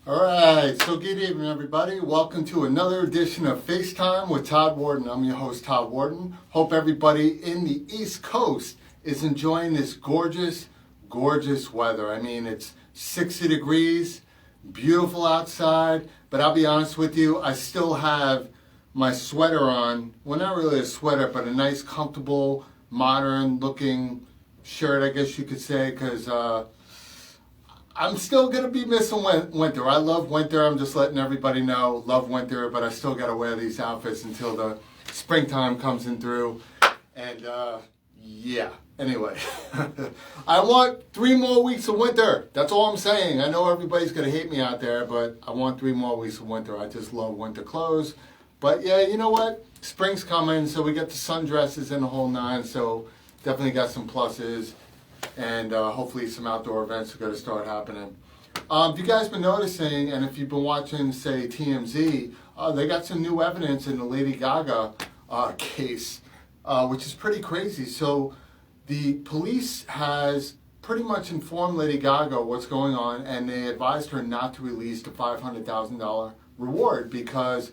All right, so good evening, everybody. Welcome to another edition of FaceTime with Todd Wharton. I'm your host, Todd Wharton. Hope everybody in the East Coast is enjoying this gorgeous, gorgeous weather. I mean, it's 60 degrees, beautiful outside, but I'll be honest with you, I still have my sweater on. Well, not really a sweater, but a nice, comfortable, modern-looking shirt, I guess you could say, because I'm still going to be missing winter. I love winter. I'm just letting everybody know. Love winter, but I still got to wear these outfits until the springtime comes in through. And yeah, anyway. I want 3 more weeks of winter. That's all I'm saying. I know everybody's going to hate me out there, but I want 3 more weeks of winter. I just love winter clothes. But yeah, you know what? Spring's coming, so we got the sundresses and the whole nine, so definitely got some pluses. And hopefully some outdoor events are going to start happening. If you guys been noticing, and if you've been watching, say, TMZ, they got some new evidence in the Lady Gaga case, which is pretty crazy. So the police has pretty much informed Lady Gaga what's going on, and they advised her not to release the $500,000 reward because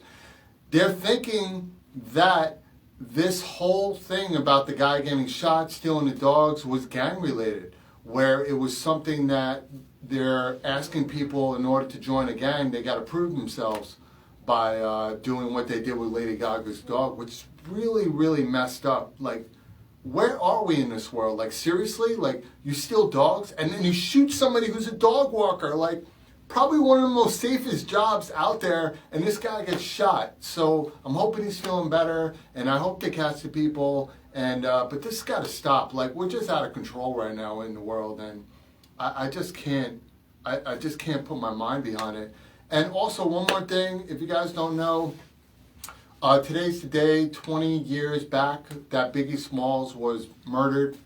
they're thinking that this whole thing about the guy getting shot, stealing the dogs, was gang related, where it was something that they're asking people in order to join a gang, they got to prove themselves by doing what they did with Lady Gaga's dog, which is really, really messed up. Like, where are we in this world? Like, seriously? Like, you steal dogs and then you shoot somebody who's a dog walker? Like, probably one of the most safest jobs out there, and this guy gets shot. So I'm hoping he's feeling better, and I hope they catch the people. And but this has got to stop. Like, we're just out of control right now in the world, and I just can't. I just can't put my mind behind it. And also, one more thing, if you guys don't know, today's the day. 20 years back, that Biggie Smalls was murdered,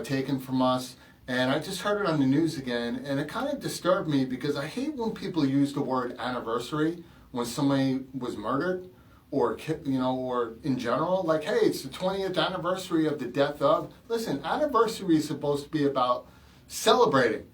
taken from us. And I just heard it on the news again, and it kind of disturbed me because I hate when people use the word anniversary when somebody was murdered, or or in general. Like, hey, it's the 20th anniversary of the death of. Listen, anniversary is supposed to be about celebrating.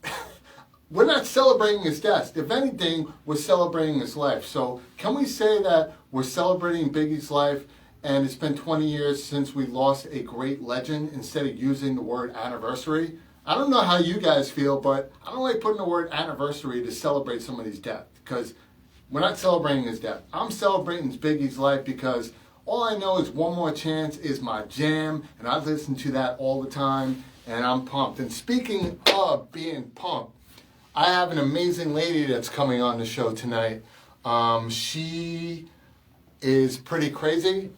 We're not celebrating his death. If anything, we're celebrating his life. So can we say that we're celebrating Biggie's life, and it's been 20 years since we lost a great legend, instead of using the word anniversary? I don't know how you guys feel, but I don't like putting the word anniversary to celebrate somebody's death, because we're not celebrating his death. I'm celebrating Biggie's life because all I know is One More Chance is my jam, and I listen to that all the time, and I'm pumped. And speaking of being pumped, I have an amazing lady that's coming on the show tonight. She is pretty crazy.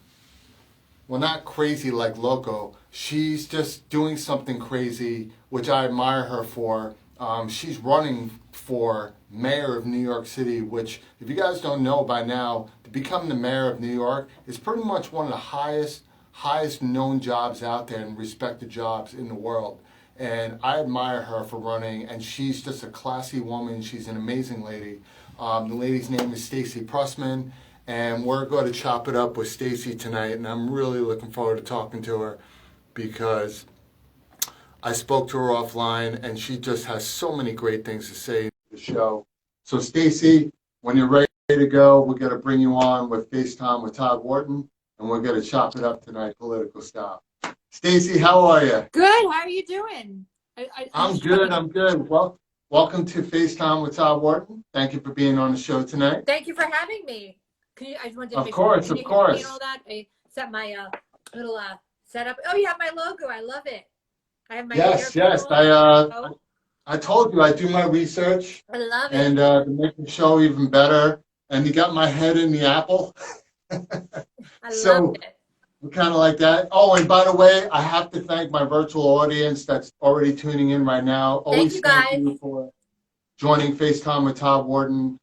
Well, not crazy like loco. She's just doing something crazy, which I admire her for. She's running for mayor of New York City, which, if you guys don't know by now, to become the mayor of New York is pretty much one of the highest known jobs out there and respected jobs in the world. And I admire her for running, and she's just a classy woman. She's an amazing lady. The lady's name is Stacey Prussman. And we're going to chop it up with Stacey tonight, and I'm really looking forward to talking to her because I spoke to her offline, and she just has so many great things to say in the show. So Stacey, when you're ready to go, we're going to bring you on with FaceTime with Todd Wharton, and we're going to chop it up tonight, political style. Stacey, how are you? Good. How are you doing? I'm good. I'm good. Well, welcome to FaceTime with Todd Wharton. Thank you for being on the show tonight. Thank you for having me. I just wanted to Of make sure. course, Can of you hear me and course. all that? I set my little setup. Oh, you have my logo. I love it. I have my Yes, yes. I told you I do my research I love it. and to make the show even better. And you got my head in the apple. I So love it. we're kind of like that. Oh, and by the way, I have to thank my virtual audience that's already tuning in right now. Thank you, Always thank guys. you for joining FaceTime with Todd Wharton.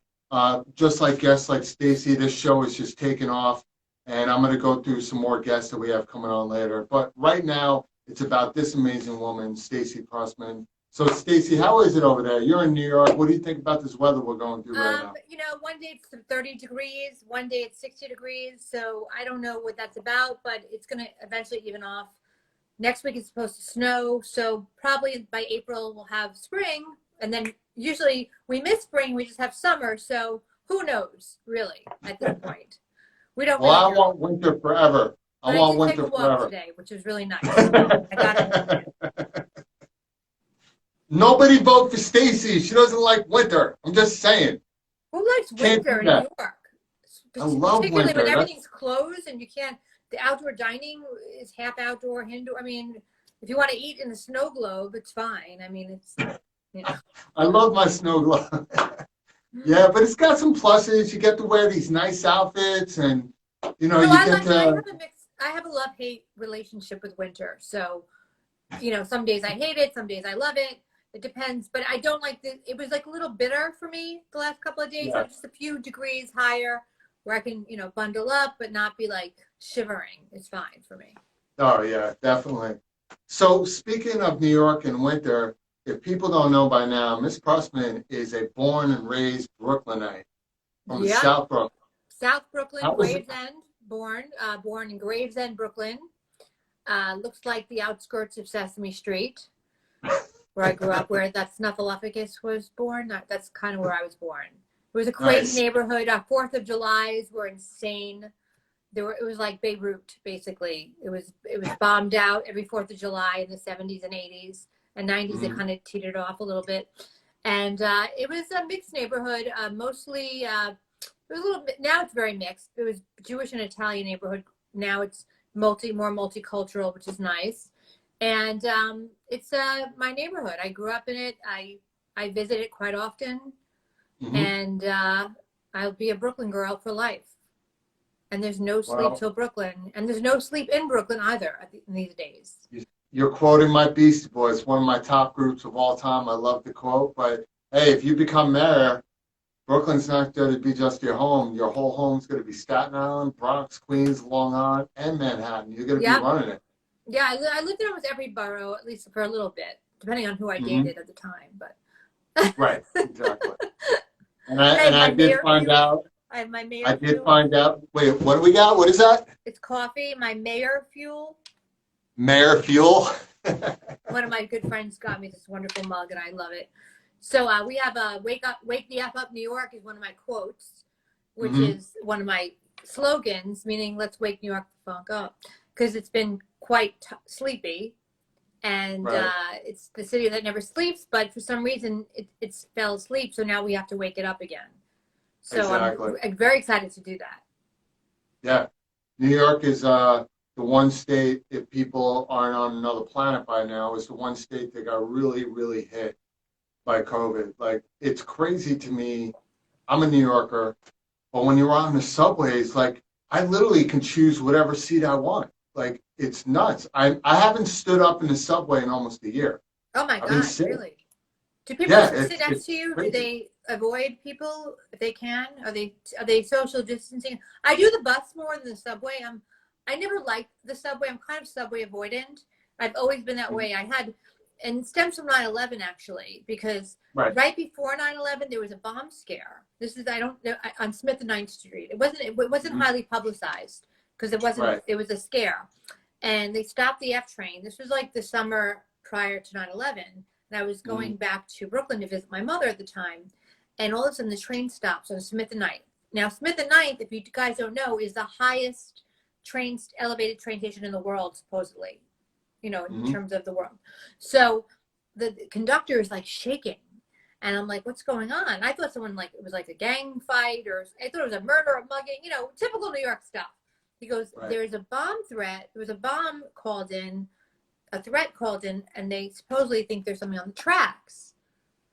Just like guests like Stacey, this show is just taking off. And I'm going to go through some more guests that we have coming on later. But right now, it's about this amazing woman, Stacey Prussman. So, Stacey, how is it over there? You're in New York. What do you think about this weather we're going through right now? One day it's 30 degrees, one day it's 60 degrees. So I don't know what that's about, but it's going to eventually even off. Next week it's supposed to snow. So probably by April we'll have spring, and then usually we miss spring, we just have summer. So who knows, really, at this point? We don't Well, really I know. want winter forever. I But I want did take a winter walk forever. today, which was really nice. I got it. Nobody vote for Stacey. She doesn't like winter. I'm just saying. Who likes Can't winter do in New that. York? I love Particularly when winter. everything's closed and you can't, the outdoor dining is half outdoor, indoor. I mean, if you want to eat in the snow globe, it's fine. I mean, it's, you know. I love my snow glove. Yeah, but it's got some pluses. You get to wear these nice outfits, and you know, No, you get I to. have a mix. I have a love-hate relationship with winter. So, you know, some days I hate it, some days I love it. It depends, but I don't like the. It was like a little bitter for me the last couple of days. Yeah. I'm just a few degrees higher, where I can, you know, bundle up but not be like shivering. It's fine for me. Oh yeah, definitely. So speaking of New York and winter, if people don't know by now, Miss Prussman is a born and raised Brooklynite from the Yep. South Brooklyn. South Brooklyn, How was it? Gravesend, born in Gravesend, Brooklyn. Looks like the outskirts of Sesame Street, where I grew up, where that Snuffleupagus was born. That's kind of where I was born. It was a crazy Nice. neighborhood. 4th of Julys were insane. It was like Beirut, basically. It was bombed out every 4th of July in the 70s and 80s and 90s. It kind of teetered off a little bit. And it was a mixed neighborhood, mostly, it was a little bit, now it's very mixed. It was Jewish and Italian neighborhood. Now it's more multicultural, which is nice. And it's my neighborhood. I grew up in it. I visit it quite often. And I'll be a Brooklyn girl for life. And there's no sleep till Brooklyn. And there's no sleep in Brooklyn either these days. You're quoting my Beastie Boys, one of my top groups of all time. I love the quote. But hey, if you become mayor, Brooklyn's not going to be just your home. Your whole home's going to be Staten Island, Bronx, Queens, Long Island, and Manhattan. You're going to be running it. Yeah, I lived in almost every borough, at least for a little bit, depending on who I dated at the time. But right, exactly. And I did find out. I have my mayor. I did find out. Wait, what do we got? What is that? It's coffee. My mayor fuel. Mayor fuel. One of my good friends got me this wonderful mug, and I love it. So we have a wake the F up New York is one of my quotes, which is one of my slogans, meaning let's wake New York the funk up, because it's been quite sleepy, and it's the city that never sleeps, but for some reason it fell asleep, so now we have to wake it up again. So I'm very excited to do that. Yeah, New York is the one state, if people aren't on another planet by now, is the one state that got really, really hit by COVID. Like, it's crazy to me. I'm a New Yorker, but when you're on the subways, like, I literally can choose whatever seat I want. Like, it's nuts. I haven't stood up in the subway in almost a year. Oh my God, really? Do people sit next to you? Crazy. Do they avoid people if they can? Are they social distancing? I do the bus more than the subway. I never liked the subway. I'm kind of subway avoidant. I've always been that way. And it stems from 9/11 actually, because right before 9/11 there was a bomb scare. This is on Smith and 9th Street. It wasn't highly publicized because it wasn't. It was a scare, and they stopped the F train. This was like the summer prior to 9/11. And I was going back to Brooklyn to visit my mother at the time. And all of a sudden the train stops on Smith and 9th. Now, Smith and 9th, if you guys don't know, is the highest elevated train station in the world, supposedly, you know, in terms of the world. So the conductor is like shaking. And I'm like, what's going on? I thought it was like a gang fight, or I thought it was a murder, a mugging, you know, typical New York stuff. He goes, there's a bomb threat. There was a bomb called in. A threat called in, and they supposedly think there's something on the tracks,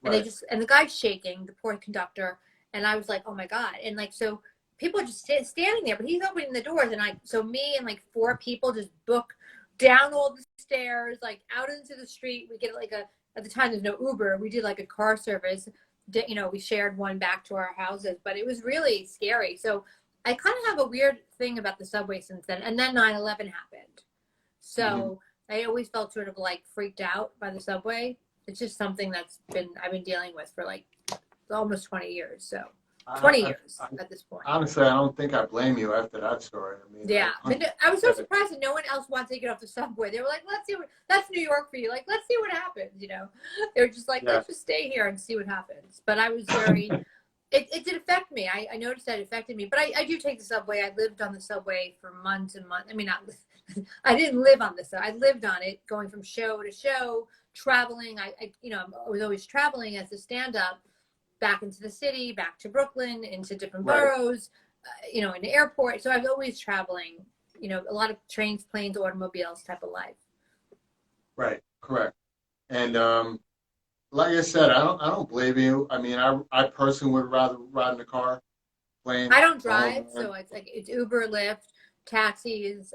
and and the guy's shaking, the poor conductor, and I was like, oh my God. And like, so people are just standing there, but he's opening the doors, and so me and like 4 people just book down all the stairs, like out into the street. We get like at the time there's no Uber, we did like a car service, you know, we shared one back to our houses, but it was really scary. So I kind of have a weird thing about the subway since then, and then 9/11 happened, so I always felt sort of like freaked out by the subway. It's just something I've been dealing with for like almost 20 years. So 20 I, years I, at this point. honestly, I don't think I blame you after that story. I mean, Yeah, but I was so surprised that no one else wanted to get off the subway. They were like, "Let's see what that's New York for you." Like, let's see what happens. They were just like, Yeah. "Let's just stay here and see what happens." But I was very. It did affect me. I noticed that it affected me. But I do take the subway. I lived on the subway for months and months. I mean, I didn't live on the subway. I lived on it, going from show to show, traveling. I was always traveling as a stand-up, back into the city, back to Brooklyn, into different boroughs, in the airport. So I was always traveling, a lot of trains, planes, automobiles type of life. Right, correct. And like I said, I don't blame you. I mean, I personally would rather ride in a car, plane. I don't drive, so it's Uber, Lyft, taxis,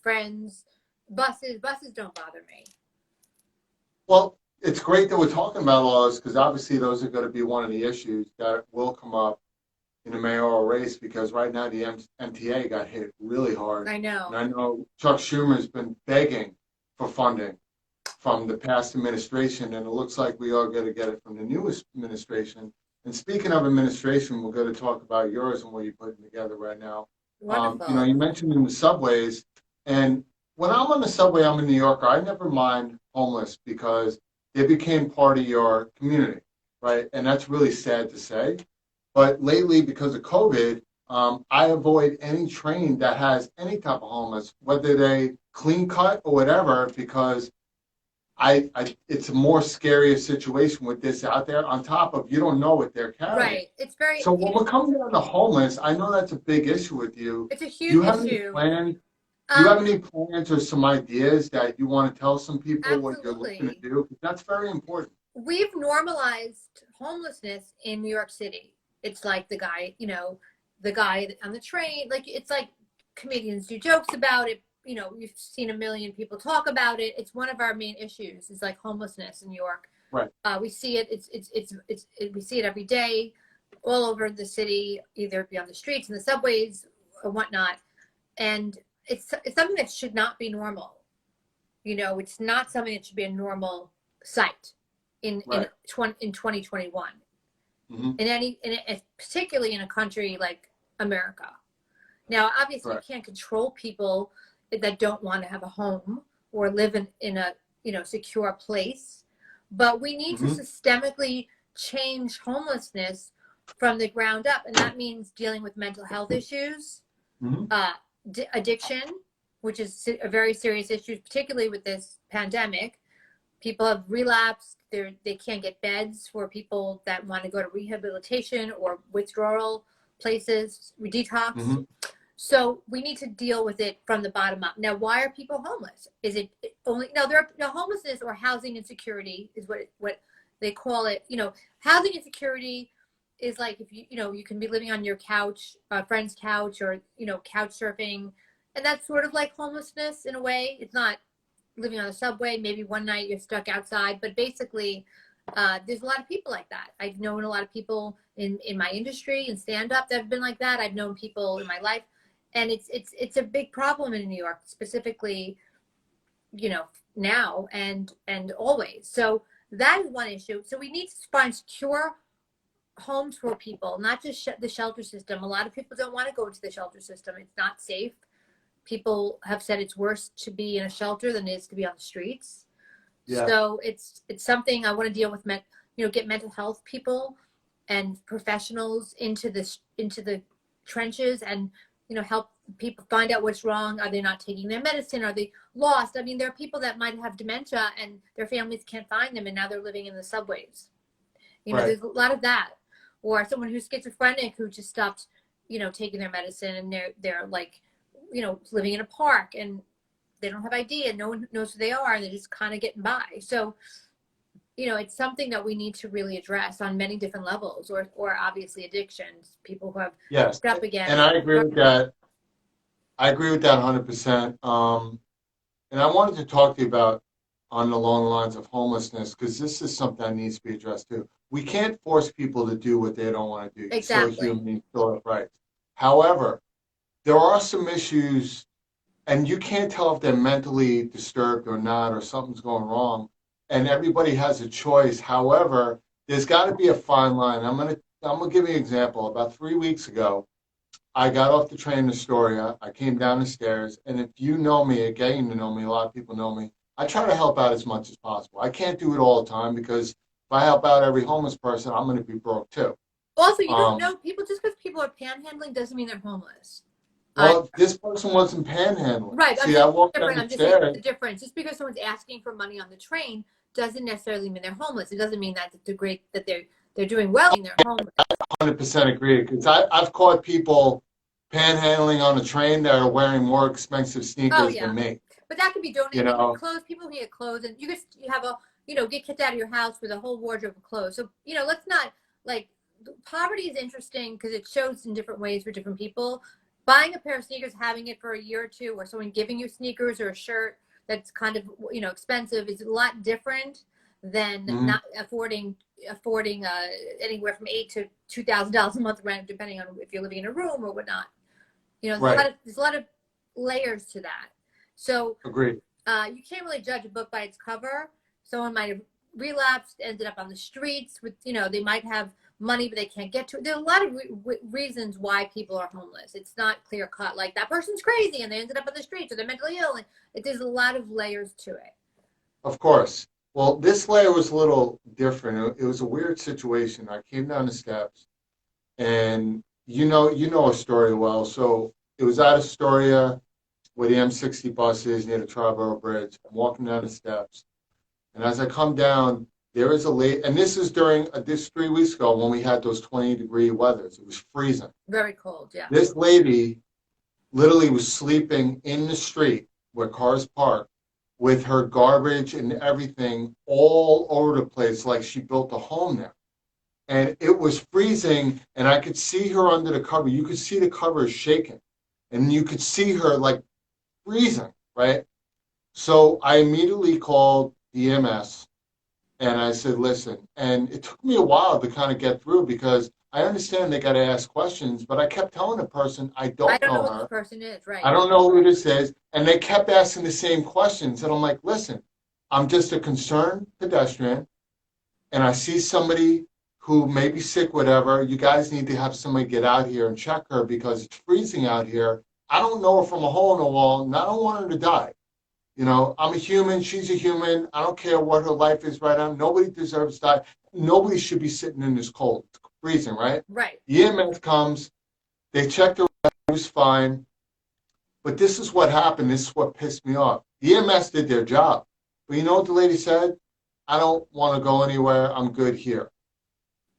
friends, buses. Buses don't bother me. Well, it's great that we're talking about all this because obviously those are going to be one of the issues that will come up in the mayoral race because right now the MTA got hit really hard. I know. And I know Chuck Schumer's been begging for funding from the past administration, and it looks like we are going to get it from the newest administration. And speaking of administration, we're going to talk about yours and what you're putting together right now. Wonderful. You mentioned in the subways, and when I'm on the subway, I'm a New Yorker. I never mind homeless because they became part of your community, right? And that's really sad to say. But lately, because of COVID, I avoid any train that has any type of homeless, whether they clean cut or whatever, because it's a more scarier situation with this out there. On top of you don't know what they're carrying. Right. It's very. So when we're coming down to homeless, I know that's a big issue with you. It's a huge Do you have issue. any plans? Do you have any plans or some ideas that you want to tell some people what you're looking to do? Because that's very important. We've normalized homelessness in New York City. It's like the guy on the train. Like it's like comedians do jokes about it. You've seen a million people talk about it. It's one of our main issues. Is like homelessness in New York. Right. We see it. We see it every day, all over the city, either be on the streets and the subways or whatnot, and it's something that should not be normal. It's not something that should be a normal sight in 2021. Mm-hmm. Particularly in a country like America. Now, obviously, you can't control people that don't want to have a home or live in a secure place, but we need to systemically change homelessness from the ground up, and that means dealing with mental health issues, addiction, which is a very serious issue, particularly with this pandemic. People have relapsed. They can't get beds for people that want to go to rehabilitation or withdrawal places, detox. Mm-hmm. So we need to deal with it from the bottom up. Now, why are people homeless? Is it only homelessness or housing insecurity is what they call it. Housing insecurity is like if you can be living on your couch, a friend's couch, or couch surfing, and that's sort of like homelessness in a way. It's not living on the subway. Maybe one night you're stuck outside, but basically, there's a lot of people like that. I've known a lot of people in my industry and stand up that have been like that. I've known people in my life. And it's a big problem in New York, specifically, now and always. So that is one issue. So we need to find secure homes for people, not just the shelter system. A lot of people don't want to go into the shelter system. It's not safe. People have said it's worse to be in a shelter than it is to be on the streets. Yeah. So it's something I want to deal with. Get mental health people and professionals into the trenches and help people find out what's wrong. Are they not taking their medicine? Are they lost? I mean, there are people that might have dementia and their families can't find them, and now they're living in the subways. There's a lot of that. Or someone who's schizophrenic who just stopped, taking their medicine, and they're like, living in a park and they don't have ID and no one knows who they are, and they're just kind of getting by. So, it's something that we need to really address on many different levels, or obviously addictions, people who have hooked up again. And I agree with that. I agree with that 100%. And I wanted to talk to you about along the lines of homelessness, because this is something that needs to be addressed too. We can't force people to do what they don't want to do. Exactly. So human, still have rights. However, there are some issues, and you can't tell if they're mentally disturbed or not, or something's going wrong. And everybody has a choice. However, there's got to be a fine line. I'm going to I'm gonna give you an example. About 3 weeks ago, I got off the train in Astoria. I came down the stairs, and if you know me, getting to know me, a lot of people know me. I try to help out as much as possible. I can't do it all the time because if I help out every homeless person, I'm going to be broke too. Also, you don't know people, just because people are panhandling doesn't mean they're homeless. Well, this person wasn't panhandling. Right. See, I walked down I'm the just saying stairs. the difference. Just because someone's asking for money on the train doesn't necessarily mean they're homeless. It doesn't mean that they're doing well and they're homeless. I 100% agree because I've caught people panhandling on the train that are wearing more expensive sneakers than me. But that could be donated. You know, clothes. People can get clothes, and you have a get kicked out of your house with a whole wardrobe of clothes. So let's not poverty is interesting because it shows in different ways for different people. Buying a pair of sneakers, having it for a year or two, or someone giving you sneakers or a shirt that's kind of expensive is a lot different than not affording anywhere from $8,000 to $2,000 a month rent, depending on if you're living in a room or whatnot. There's a lot of layers to that. So agreed. You can't really judge a book by its cover. Someone might have relapsed, ended up on the streets with, they might have money, but they can't get to it. There are a lot of reasons why people are homeless. It's not clear cut, like that person's crazy and they ended up on the streets or they're mentally ill. And there's a lot of layers to it. Of course. Well, this layer was a little different. It was a weird situation. I came down the steps and you know Astoria well. So it was out of Astoria where the M60 bus is near the Triborough Bridge. I'm walking down the steps. And as I come down, there is a lady, and this is during this 3 weeks ago when we had those 20-degree weathers. It was freezing. Very cold, yeah. This lady literally was sleeping in the street where cars park with her garbage and everything all over the place like she built a home there. And it was freezing, and I could see her under the cover. You could see the cover shaking, and you could see her like freezing, right? So I immediately called the EMS. And I said, listen, and it took me a while to kind of get through because I understand they got to ask questions, but I kept telling the person, I don't know who her. the person is, right? I don't know who this is. And they kept asking the same questions. And I'm like, listen, I'm just a concerned pedestrian, and I see somebody who may be sick, whatever. You guys need to have somebody get out here and check her because it's freezing out here. I don't know her from a hole in the wall, and I don't want her to die. I'm a human. She's a human. I don't care what her life is right now. Nobody deserves to die. Nobody should be sitting in this cold. It's freezing, right? Right. The EMS comes. They checked her. It was fine. But this is what happened. This is what pissed me off. The EMS did their job. But you know what the lady said? I don't want to go anywhere. I'm good here.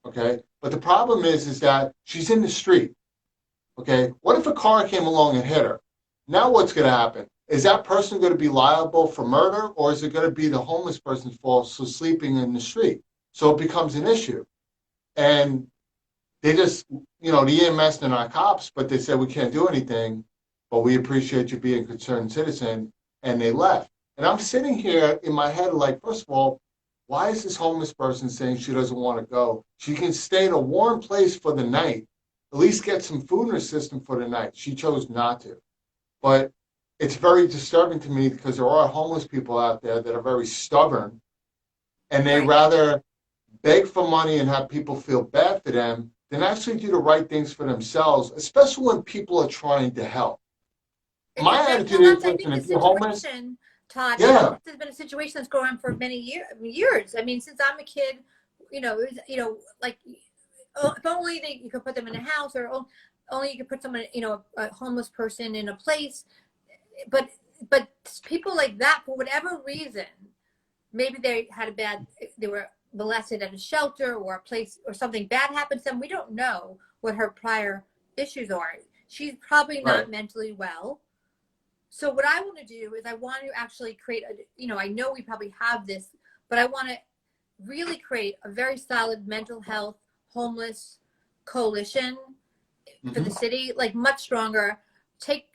Okay? But the problem is that she's in the street. Okay? What if a car came along and hit her? Now what's going to happen? Is that person going to be liable for murder, or is it going to be the homeless person's fault for sleeping in the street? So it becomes an issue. And they just, the EMS, they're not cops, but they said, we can't do anything, but we appreciate you being a concerned citizen, and they left. And I'm sitting here in my head like, first of all, why is this homeless person saying she doesn't want to go? She can stay in a warm place for the night, at least get some food in her system for the night. She chose not to. But it's very disturbing to me because there are homeless people out there that are very stubborn, and they rather beg for money and have people feel bad for them than actually do the right things for themselves, especially when people are trying to help. My attitude is, listen, if you're homeless, Todd, this has been a situation that's going on for many years. I mean, since I'm a kid, like, if only you could put them in a house, or only you could put someone, a homeless person in a place. But people like that, for whatever reason, maybe they were molested at a shelter or a place, or something bad happened to them. We don't know what her prior issues are. She's probably not mentally well. So what I want to do is I want to actually create I know we probably have this, but I want to really create a very solid mental health homeless coalition for the city, like much stronger. Take,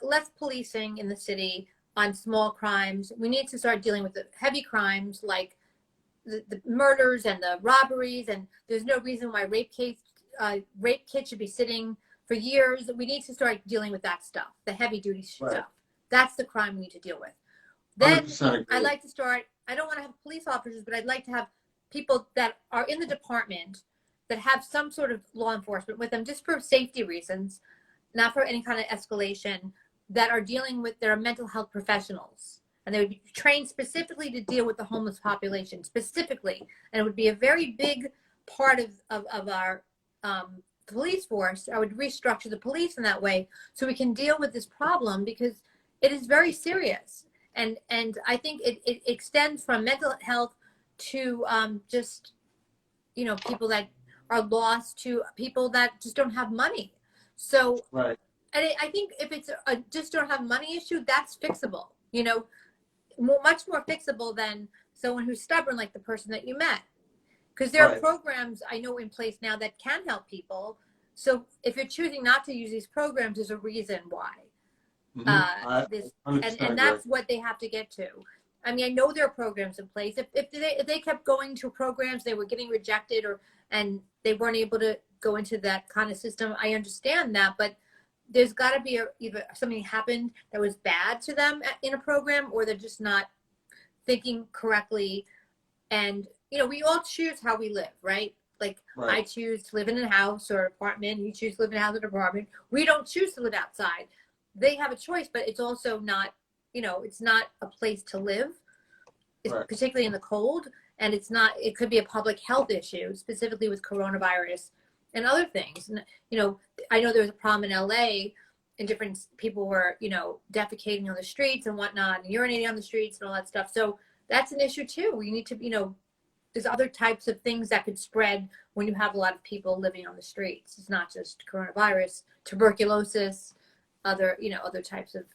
less policing in the city on small crimes. We need to start dealing with the heavy crimes like the murders and the robberies. And there's no reason why rape kits should be sitting for years. We need to start dealing with that stuff, the heavy duty stuff. That's the crime we need to deal with. Then I'd like to start, I don't want to have police officers, but I'd like to have people that are in the department that have some sort of law enforcement with them just for safety reasons, not for any kind of escalation, that are dealing with their mental health professionals. And they would be trained specifically to deal with the homeless population, specifically. And it would be a very big part of our police force. I would restructure the police in that way so we can deal with this problem, because it is very serious. And I think it extends from mental health to just, you know, people that are lost, to people that just don't have money. So, Right. and I think if it's a just don't have money issue, that's fixable, you know, much more fixable than someone who's stubborn, like the person that you met. Because there are programs I know in place now that can help people. So if you're choosing not to use these programs, there's a reason why. And that's what they have to get to. I mean, I know there are programs in place. If they kept going to programs, they were getting rejected, and they weren't able to go into that kind of system. I understand that, but there's got to be either something happened that was bad to them in a program, or they're just not thinking correctly. And, you know, we all choose how we live, right? Like, I choose to live in a house or apartment. You choose to live in a house or an apartment. We don't choose to live outside. They have a choice, but it's also not, you know, it's not a place to live, particularly in the cold. And it could be a public health issue, specifically with coronavirus and other things. And, you know, I know there was a problem in LA, and different people were, you know, defecating on the streets and whatnot, and urinating on the streets and all that stuff. So that's an issue too. We need to, you know, there's other types of things that could spread when you have a lot of people living on the streets. It's not just coronavirus, tuberculosis, other types of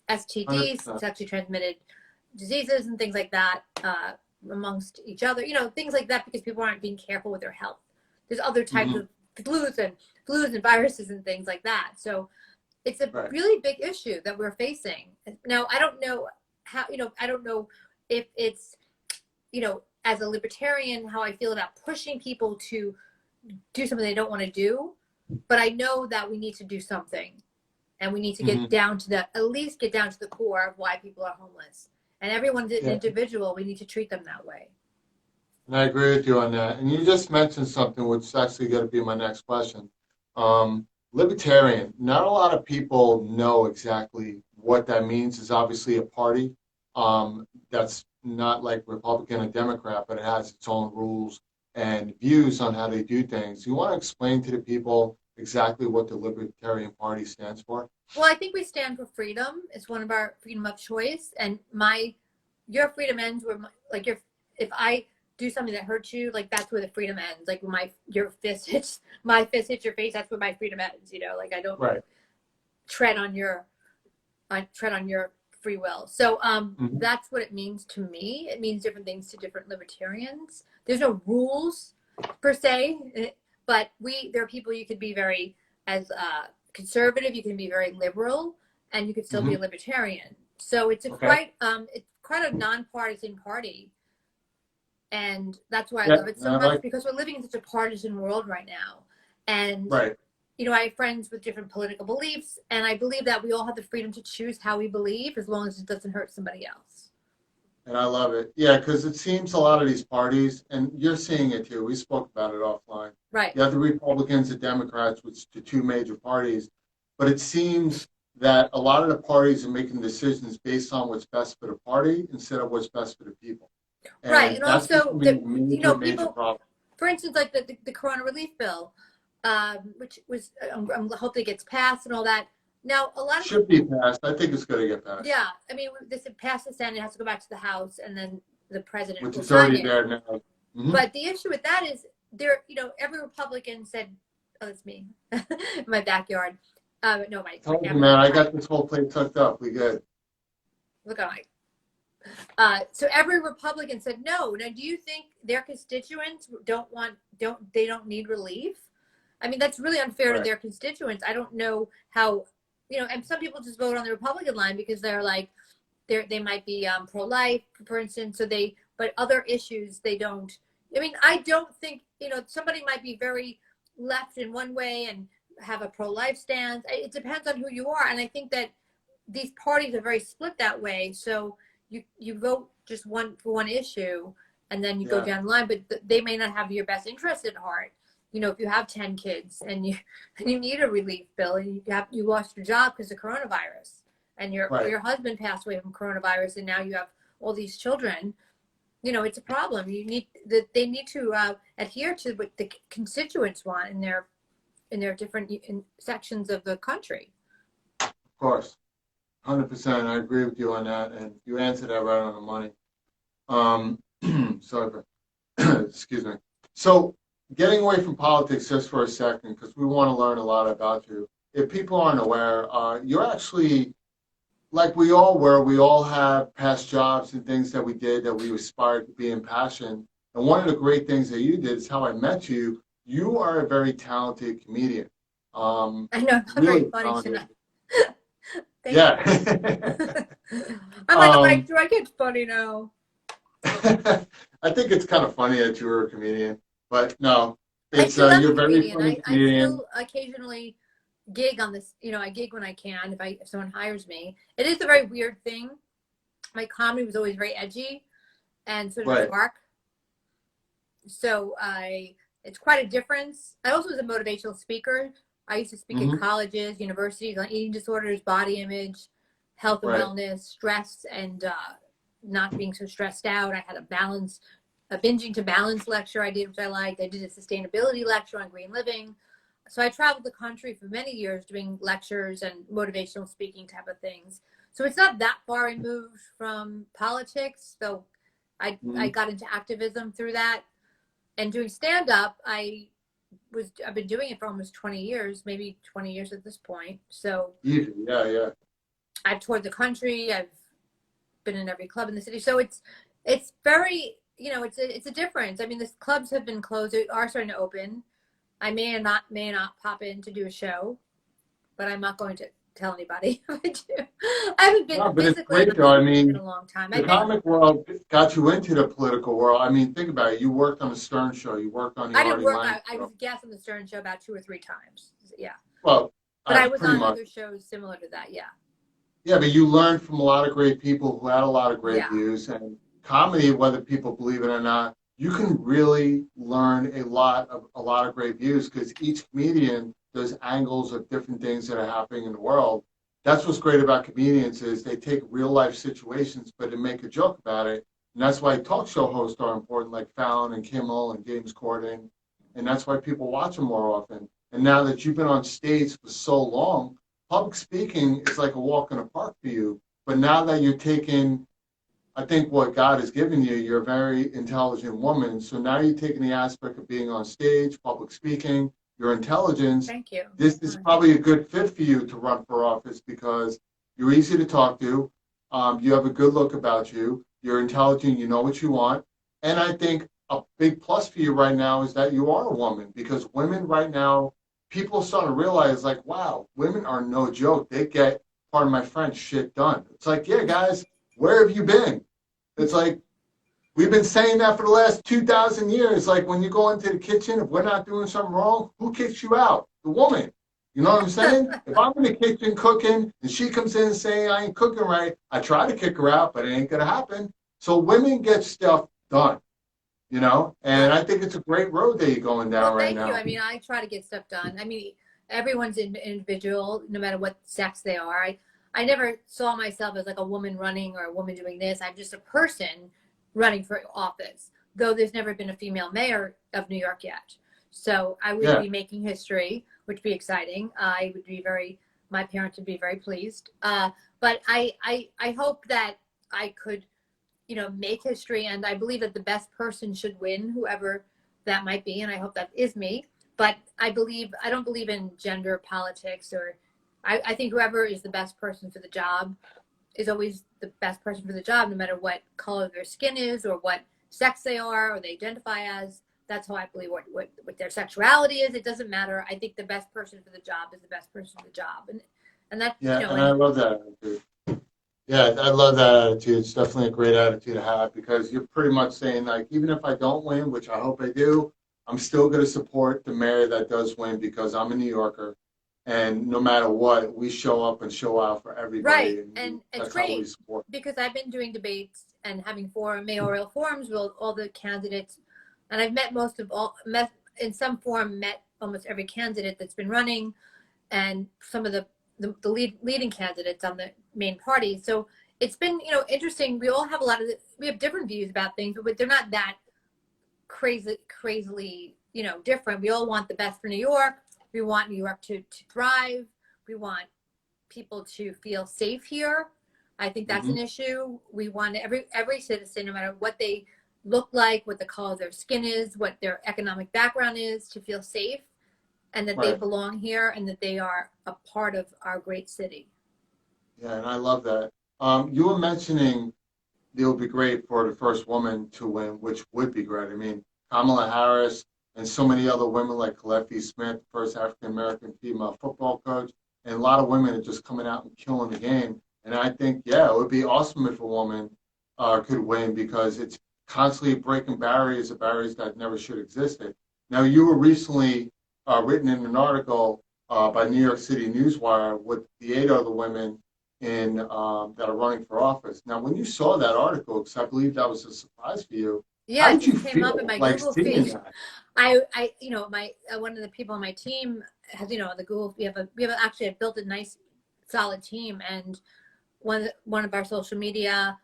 STDs, sexually transmitted diseases, and things like that amongst each other. You know, things like that, because people aren't being careful with their health. There's other types of flus and viruses and things like that. So it's a really big issue that we're facing. Now, I don't know how, you know, I don't know if it's, you know, as a libertarian, how I feel about pushing people to do something they don't want to do. But I know that we need to do something, and we need to get down to at least get down to the core of why people are homeless. And everyone's an individual. We need to treat them that way. And I agree with you on that. And you just mentioned something which is actually going to be my next question. Libertarian, not a lot of people know exactly what that means. It's obviously a party that's not like Republican and Democrat, but it has its own rules and views on how they do things. You want to explain to the people exactly what the Libertarian Party stands for? Well, I think we stand for freedom. It's one of our freedom of choice. And your freedom ends where, if I do something that hurts you, like, that's where the freedom ends. Like, when my fist hits your face, that's where my freedom ends. You know, like, I don't tread on your free will. So that's what it means to me. It means different things to different libertarians. There's no rules per se, but there are people you could be very as conservative, you can be very liberal, and you could still be a libertarian. So it's quite a nonpartisan party. And that's why I love it so much, because we're living in such a partisan world right now. And, you know, I have friends with different political beliefs, and I believe that we all have the freedom to choose how we believe, as long as it doesn't hurt somebody else. And I love it. Yeah, because it seems a lot of these parties, and you're seeing it too, we spoke about it offline. Right. You have the Republicans and Democrats, which are the two major parties, but it seems that a lot of the parties are making decisions based on what's best for the party instead of what's best for the people. And also, people, for instance, like the Corona Relief Bill, which was, I hope it gets passed and all that. Now, a lot of should be passed. I think it's going to get passed. Yeah, I mean, this passed the Senate, it has to go back to the House, and then the president which will is sign already it. there now. But the issue with that is, every Republican said, "Oh, it's me, my backyard." No, my. Told you, man, I got this whole place tucked up. We good. Look at so every Republican said no. Now, do you think their constituents don't need relief? I mean, that's really unfair to their constituents. I don't know how, and some people just vote on the Republican line because they're like, they might be pro-life, for instance. But other issues they don't. I mean, I don't think, somebody might be very left in one way and have a pro-life stance. It depends on who you are, and I think that these parties are very split that way. So you vote just for one issue, and then you go down the line, but they may not have your best interest at heart. You know, if you have 10 kids and you need a relief bill and you lost your job because of coronavirus, and your husband passed away from coronavirus, and now you have all these children, you know, it's a problem. They need to adhere to what the constituents want in their different sections of the country. Of course, 100%. I agree with you on that, and you answered that right on the money. Sorry, excuse me. So, getting away from politics just for a second, because we want to learn a lot about you. If people aren't aware, you're actually, like we all were, we all have past jobs and things that we did that we aspired to be in passion. And one of the great things that you did is how I met you. You are a very talented comedian. I know, I'm really very funny tonight. Yeah. I'm like, do I get funny now? I think it's kind of funny that you were a comedian, but no, it's you're a very funny comedian. I still occasionally gig on this, you know, I gig when I can if someone hires me. It is a very weird thing. My comedy was always very edgy and sort of dark. So it's quite a difference. I also was a motivational speaker. I used to speak in colleges, universities on eating disorders, body image, health and wellness, stress, and not being so stressed out. I had a binging to balance lecture I did, which I liked. I did a sustainability lecture on green living. So I traveled the country for many years doing lectures and motivational speaking type of things. So it's not that far removed from politics. So I got into activism through that. And doing stand-up, I've been doing it for almost 20 years, maybe 20 years at this point. So yeah. I've toured the country. I've been in every club in the city. So it's very, you know, it's a difference. I mean, the clubs have been closed. They are starting to open. I may not pop in to do a show, but I'm not going to tell anybody if I do. I haven't been physically in a long time. The comic world got you into the political world. I mean, think about it. You worked on the Stern Show. You worked on the I was a guest on the Stern Show about 2 or 3 times. Yeah. Well, but I was on other shows similar to that. Yeah. Yeah, but you learned from a lot of great people who had a lot of great views. And comedy, whether people believe it or not, you can really learn a lot of great views because each comedian does angles of different things that are happening in the world. That's what's great about comedians is they take real life situations, but they make a joke about it. And that's why talk show hosts are important, like Fallon and Kimmel and James Corden. And that's why people watch them more often. And now that you've been on stage for so long, public speaking is like a walk in the park for you. But now that you're taking, I think what God has given you, you're a very intelligent woman. So now you're taking the aspect of being on stage, public speaking, your intelligence. Thank you. This is probably a good fit for you to run for office because you're easy to talk to. You have a good look about you. You're intelligent. You know what you want. And I think a big plus for you right now is that you are a woman because women right now, people are starting to realize like, wow, women are no joke. They get, pardon my French, shit done. It's like, yeah, guys, where have you been? It's like, we've been saying that for the last 2,000 years. Like when you go into the kitchen, if we're not doing something wrong, who kicks you out? The woman. You know what I'm saying? If I'm in the kitchen cooking and she comes in saying I ain't cooking right, I try to kick her out, but it ain't going to happen. So women get stuff done, you know? And I think it's a great road that you're going down right now. Thank you. I mean, I try to get stuff done. I mean, everyone's an individual, no matter what sex they are. I never saw myself as like a woman running or a woman doing this. I'm just a person running for office, though there's never been a female mayor of New York yet. So I would be making history, which would be exciting. I would be my parents would be very pleased. But I hope that I could, you know, make history. And I believe that the best person should win, whoever that might be. And I hope that is me. But I don't believe in gender politics or I think whoever is the best person for the job is always the best person for the job, no matter what color their skin is or what sex they are or they identify as. That's how I believe what their sexuality is. It doesn't matter. I think the best person for the job is the best person for the job. And that's, yeah, you know. And I love that attitude. Yeah, I love that attitude. It's definitely a great attitude to have because you're pretty much saying, like, even if I don't win, which I hope I do, I'm still going to support the mayor that does win because I'm a New Yorker. And no matter what, we show up and show out for everybody. Right. And it's great because I've been doing debates and having 4 mayoral forums with all the candidates. And I've met in some form, met almost every candidate that's been running and some of the leading candidates on the main party. So it's been, interesting. We all have we have different views about things, but they're not that crazily, different. We all want the best for New York. We want New York to thrive. We want people to feel safe here. I think that's an issue. We want every citizen, no matter what they look like, what the color of their skin is, what their economic background is, to feel safe and that they belong here and that they are a part of our great city. Yeah, and I love that. You were mentioning it would be great for the first woman to win, which would be great. I mean, Kamala Harris and so many other women like Colette Smith, first African-American female football coach, and a lot of women are just coming out and killing the game. And I think, it would be awesome if a woman could win because it's constantly breaking barriers that never should have existed. Now, you were recently written in an article by New York City Newswire with the 8 other women that are running for office. Now, when you saw that article, because I believe that was a surprise for you, yeah, how did you came feel up in my like Google seeing feed. that? I one of the people on my team has, the Google. I've built a nice, solid team, and one of our social media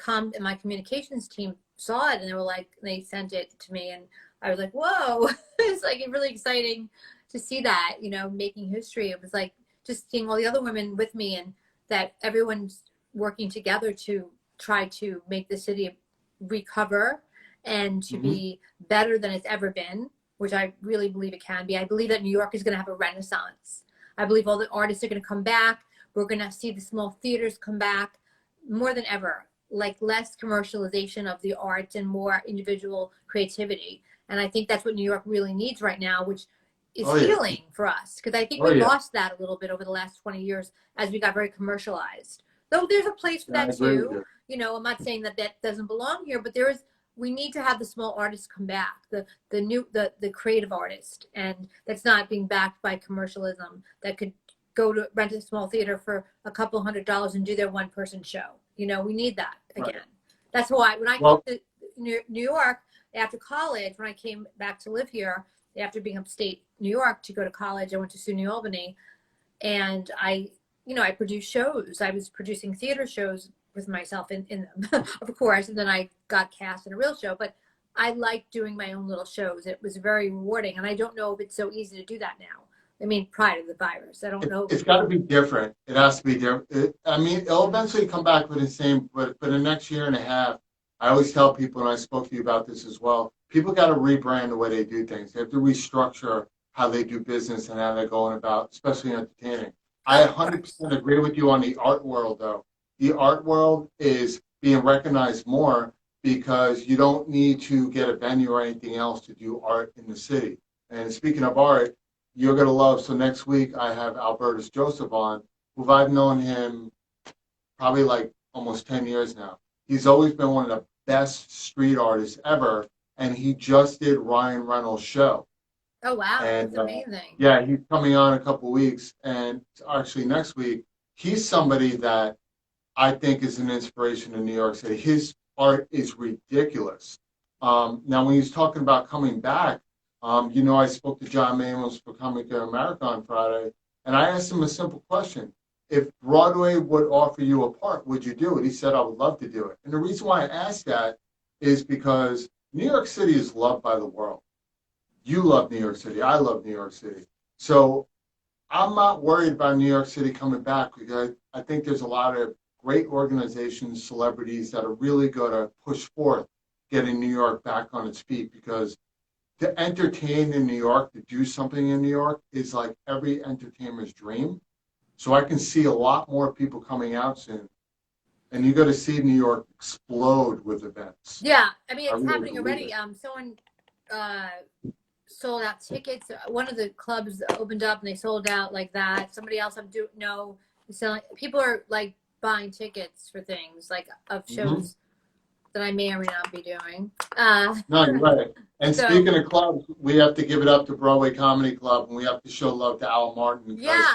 and my communications team saw it, and they sent it to me, and I was like, whoa, it's like really exciting to see that, making history. It was like just seeing all the other women with me and that everyone's working together to try to make the city recover and to be better than it's ever been, which I really believe it can be. I believe that New York is going to have a renaissance. I believe all the artists are going to come back. We're going to see the small theaters come back more than ever, like less commercialization of the arts and more individual creativity. And I think that's what New York really needs right now, which is healing for us. Because I think we lost that a little bit over the last 20 years as we got very commercialized. Though there's a place for that too. I'm not saying that doesn't belong here, but we need to have the small artists come back, the creative artist, and that's not being backed by commercialism, that could go to rent a small theater for a couple $100 and do their one-person show. We need that again. That's why when I came to New York after college, when I came back to live here after being upstate New York to go to college, I went to SUNY Albany, and I produced shows. I was producing theater shows with myself in them, of course, and then I got cast in a real show. But I like doing my own little shows. It was very rewarding, and I don't know if it's so easy to do that now. I mean, prior to the virus, I don't know. It's got to be different. It has to be different. It'll eventually come back with the same, but for the next year and a half, I always tell people, and I spoke to you about this as well, people got to rebrand the way they do things. They have to restructure how they do business and how they're going about, especially entertaining. I 100% agree with you on the art world, though. The art world is being recognized more because you don't need to get a venue or anything else to do art in the city. And speaking of art, you're going to love. So next week I have Albertus Joseph on, who I've known him probably like almost 10 years now. He's always been one of the best street artists ever, and he just did Ryan Reynolds' show. Oh, wow. And, that's amazing. Yeah, he's coming on in a couple weeks, and actually next week, he's somebody that I think is an inspiration in New York City. His art is ridiculous. Now, when he's talking about coming back, I spoke to John Mammons for Coming to America on Friday, and I asked him a simple question. If Broadway would offer you a part, would you do it? He said, I would love to do it. And the reason why I asked that is because New York City is loved by the world. You love New York City. I love New York City. So I'm not worried about New York City coming back because I think there's a lot of great organizations, celebrities that are really going to push forth getting New York back on its feet, because to entertain in New York, to do something in New York is like every entertainer's dream. So I can see a lot more people coming out soon. And you got to see New York explode with events. Yeah, I mean, it's happening already. Someone sold out tickets. One of the clubs opened up and they sold out like that. Somebody else selling. People are like buying tickets for things like of shows that I may or may not be doing. No, you're right. And speaking of clubs, we have to give it up to Broadway Comedy Club, and we have to show love to Al Martin. Yeah.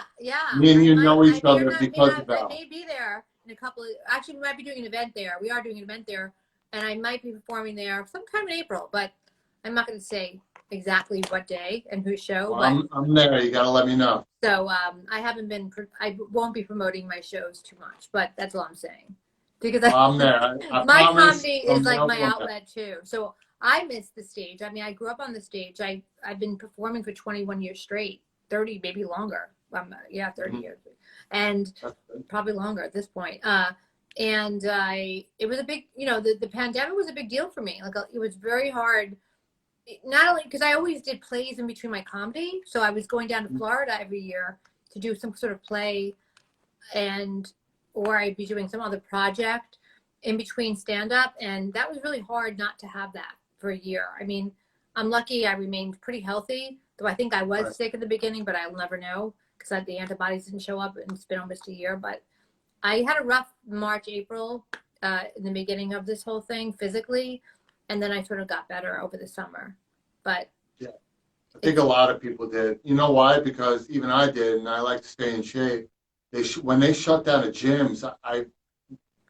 Me and you know each other because of I Al. may be there in a couple of, actually we might be doing an event there. We are doing an event there, and I might be performing there sometime in April, but I'm not going to say exactly what day and whose show. Well, but I'm there. You got to let me know. So I won't be promoting my shows too much, but that's all I'm saying. Because I'm there. I my promise. comedy is like my outlet too. So I miss the stage. I mean, I grew up on the stage. I've been performing for 21 years straight, 30, maybe longer. 30 years. And probably longer at this point. It was a big, the pandemic was a big deal for me. Like it was very hard. Not only because I always did plays in between my comedy, so I was going down to Florida every year to do some sort of play, or I'd be doing some other project in between stand-up, and that was really hard not to have that for a year. I mean, I'm lucky I remained pretty healthy, though I think I was sick at the beginning, but I'll never know because the antibodies didn't show up, and it's been almost a year. But I had a rough March, April in the beginning of this whole thing physically. And then I sort of got better over the summer, but yeah, I think a lot of people did. You know why? Because even I did, and I like to stay in shape. When they shut down the gyms,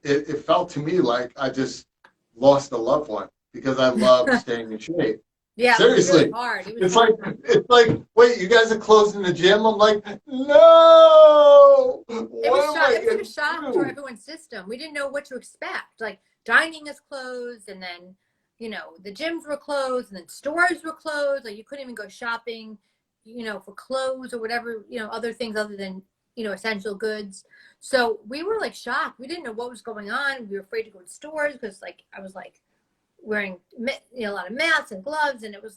it felt to me like I just lost a loved one because I love staying in shape. Yeah, seriously, it was really hard. It's like, wait, you guys are closing the gym? I'm like, no. It was like a shock for everyone's system. We didn't know what to expect. Like dining is closed, and then the gyms were closed, and then stores were closed. Like you couldn't even go shopping, for clothes or whatever, other things other than, essential goods. So we were like shocked. We didn't know what was going on. We were afraid to go to stores because I was like wearing, a lot of masks and gloves. And it was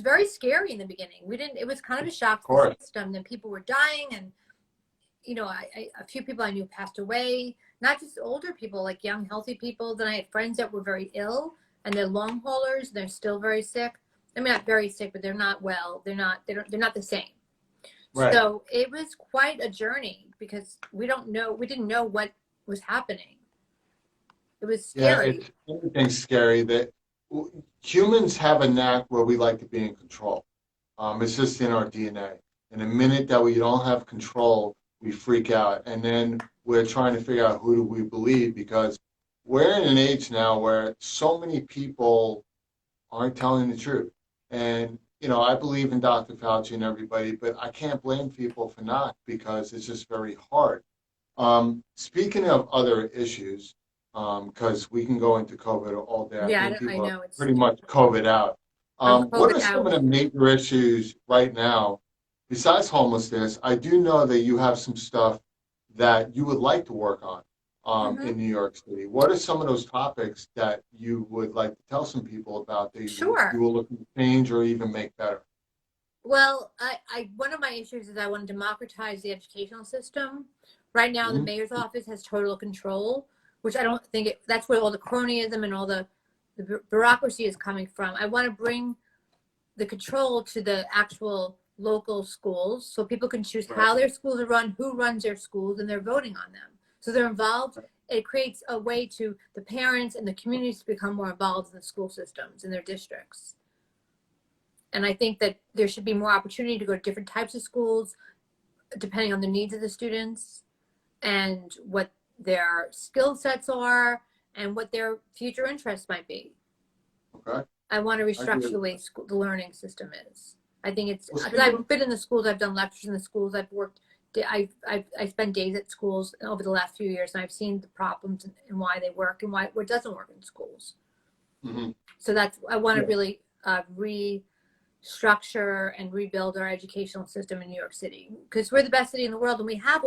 very scary in the beginning. It was kind of a shock to the system. Then people were dying, and, a few people I knew passed away. Not just older people, like young, healthy people. Then I had friends that were very ill, and they're long haulers. They're still very sick. I mean, not very sick, but they're not well. They're not the same. Right. So it was quite a journey because we didn't know what was happening. It was scary. Yeah, everything's scary. That humans have a knack where we like to be in control. It's just in our DNA. And the minute that we don't have control, we freak out. And then we're trying to figure out who do we believe, because we're in an age now where so many people aren't telling the truth. And, I believe in Dr. Fauci and everybody, but I can't blame people for not, because it's just very hard. Speaking of other issues, because we can go into COVID all day. Yeah, I think people I know. It's pretty much COVID out. What are some of the major issues right now, besides homelessness? I do know that you have some stuff that you would like to work on in New York City. What are some of those topics that you would like to tell some people about that you will look to change or even make better? Well, one of my issues is I want to democratize the educational system. Right now, the mayor's office has total control, which I don't think that's where all the cronyism and all the bureaucracy is coming from. I want to bring the control to the actual local schools so people can choose how their schools are run, who runs their schools, and they're voting on them. So they're involved. It creates a way to the parents and the communities to become more involved in the school systems in their districts. And I think that there should be more opportunity to go to different types of schools, depending on the needs of the students and what their skill sets are and what their future interests might be. Okay. I want to restructure the way the learning system is. I think it's, because I've been in the schools, I've done lectures in the schools, I spent days at schools over the last few years, and I've seen the problems and why they work and what doesn't work in schools. So I want to really restructure and rebuild our educational system in New York City, because we're the best city in the world, and we have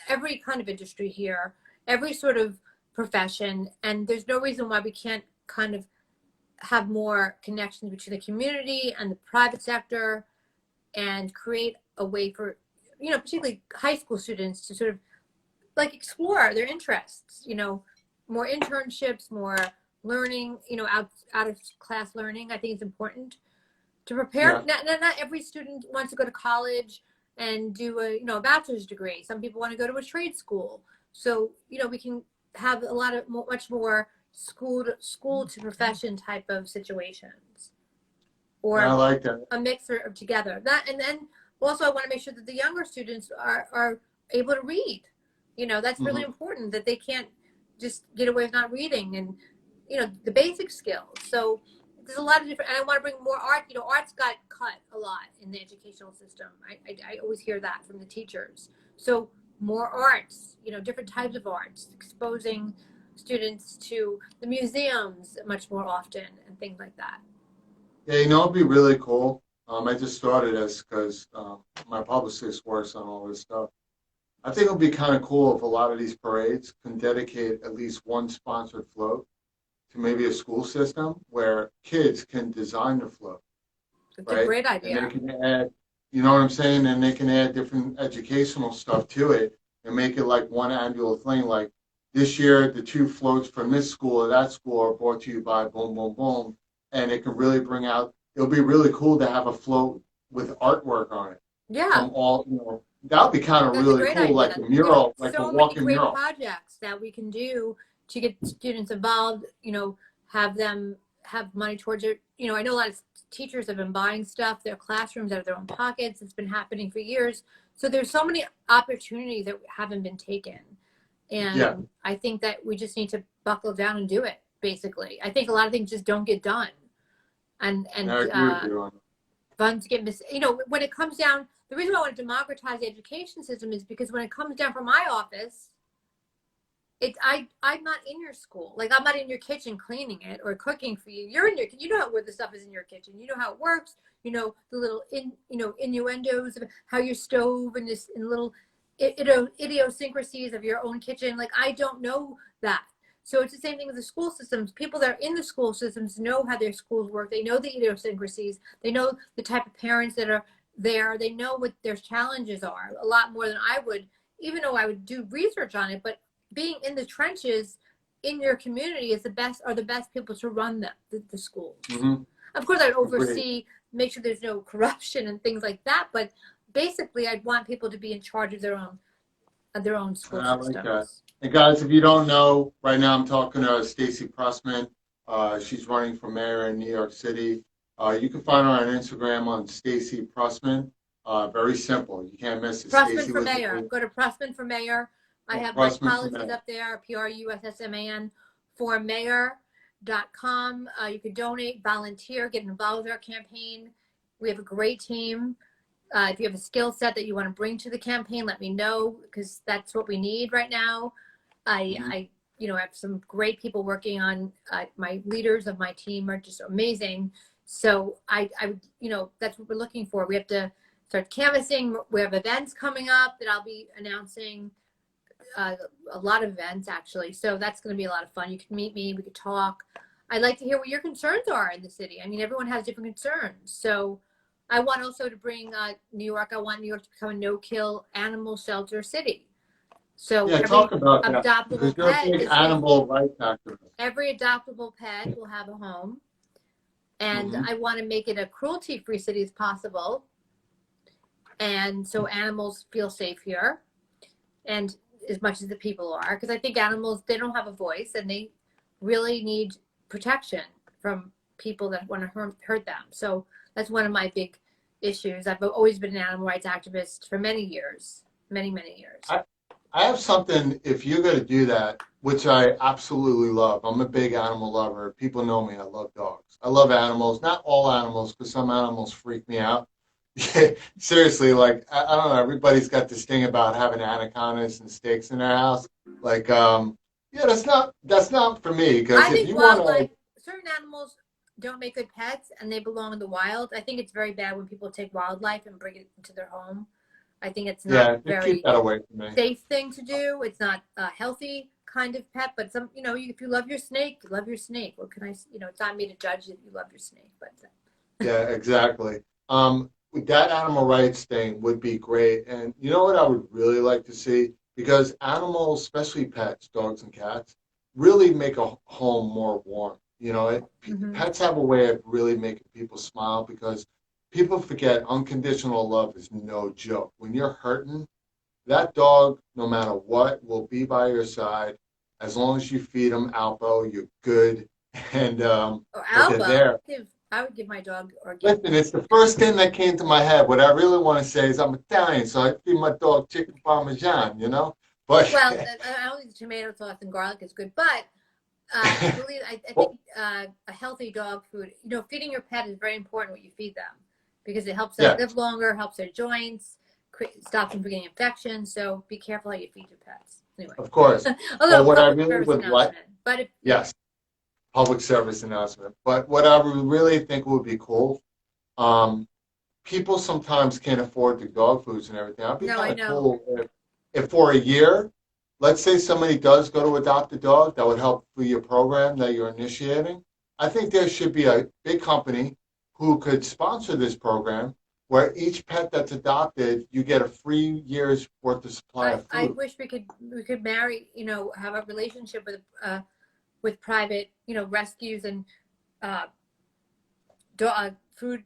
every kind of industry here, every sort of profession, and there's no reason why we can't kind of have more connections between the community and the private sector and create a way for, particularly high school students to sort of explore their interests, more internships, more learning, out of class learning. I think it's important to prepare. Yeah. Not every student wants to go to college and do a bachelor's degree. Some people want to go to a trade school. So, we can have much more school to profession type of situations, or I like that. A mix of together that. And then also I want to make sure that the younger students are able to read. That's really important, that they can't just get away with not reading and, the basic skills. So there's a lot of different, and I want to bring more art. Art's got cut a lot in the educational system. I always hear that from the teachers. So more arts, different types of arts, exposing students to the museums much more often and things like that. Yeah, it'd be really cool. I just started this because my publicist works on all this stuff. I think it'll be kind of cool if a lot of these parades can dedicate at least one sponsored float to maybe a school system where kids can design the float. It's a great idea. And they can add, you know what I'm saying? And they can add different educational stuff to it and make it like one annual thing. Like this year, the 2 floats from this school or that school are brought to you by boom, boom, boom. And it can really bring out, it'll be really cool to have a float with artwork on it. Yeah. From all, that would be kind of really cool, idea. Like a mural, like a walking mural. So many great projects that we can do to get students involved, have them have money towards it. I know a lot of teachers have been buying stuff, their classrooms out of their own pockets. It's been happening for years. So there's so many opportunities that haven't been taken. And I think that we just need to buckle down and do it, basically. I think a lot of things just don't get done. And funds get missed. When it comes down, the reason why I want to democratize the education system is because when it comes down from my office, I'm not in your school. Like, I'm not in your kitchen cleaning it or cooking for you. You're in your, where the stuff is in your kitchen. You know how it works. The little innuendos of how your stove and little idiosyncrasies of your own kitchen. Like, I don't know that. So it's the same thing with the school systems. People that are in the school systems know how their schools work. They know the idiosyncrasies. They know the type of parents that are there. They know what their challenges are a lot more than I would, even though I would do research on it. But being in the trenches in your community are the best people to run the schools. Mm-hmm. Of course, I'd oversee, make sure there's no corruption and things like that. But basically, I'd want people to be in charge of their own school systems. Like that. And guys, if you don't know, right now I'm talking to Stacey Prussman. She's running for mayor in New York City. You can find her on Instagram on Stacey Prussman. Very simple. You can't miss it. Prussman for mayor. Go to Prussman for mayor. I have my policies up there, Prussman for mayor.com. You can donate, volunteer, get involved with our campaign. We have a great team. If you have a skill set that you want to bring to the campaign, let me know, because that's what we need right now. I have some great people working on, my leaders of my team are just amazing. So that's what we're looking for. We have to start canvassing. We have events coming up that I'll be announcing, a lot of events actually. So that's going to be a lot of fun. You can meet me, we could talk. I'd like to hear what your concerns are in the city. I mean, everyone has different concerns. So I want also to bring New York. I want New York to become a no-kill animal shelter city. So talk about that. Adoptable you're a big animal rights activist. Every adoptable pet will have a home, and I want to make it a cruelty-free city as possible, and so animals feel safe here, and as much as the people are, because I think animals, they don't have a voice, and they really need protection from people that want to hurt them. So that's one of my big issues. I've always been an animal rights activist for many years, many years. I have something, if you're going to do that, which I absolutely love. I'm a big animal lover. People know me. I love dogs. I love animals. Not all animals, because some animals freak me out. Seriously, like, I don't know. Everybody's got this thing about having anacondas and snakes in their house. Like, that's not for me. Because if you want to, certain animals don't make good pets, and they belong in the wild. I think it's very bad when people take wildlife and bring it into their home. I think it's not a very keep that away from me. Safe thing to do. It's not a healthy kind of pet, but if you love your snake, you love your snake. What can I, it's not me to judge if you love your snake, but. Yeah, exactly. That animal rights thing would be great. And you know what I would really like to see? Because animals, especially pets, dogs and cats, really make a home more warm. Pets have a way of really making people smile, because people forget unconditional love is no joke. When you're hurting, that dog, no matter what, will be by your side. As long as you feed them Alpo, you're good. And Alpo, there. I would give my dog organic. Listen, it's the first thing that came to my head. What I really want to say is I'm Italian, so I feed my dog chicken parmesan, But Well, I don't think tomato sauce and garlic is good, but I believe I think a healthy dog food. Feeding your pet is very important. What you feed them, because it helps them yeah, live longer, helps their joints, stops them from getting infections. So be careful how you feed your pets. Anyway, of course. although But what I public really service would like, announcement. But if yes, public service announcement. But what I would really think would be cool, people sometimes can't afford the dog foods and everything. It'd be no, I kind of know. cool if for a year, let's say somebody does go to adopt a dog, that would help for your program that you're initiating. I think there should be a big company who could sponsor this program where each pet that's adopted, you get a free year's worth of supply of I food. wish we could marry, have a relationship with private, rescues and dog food,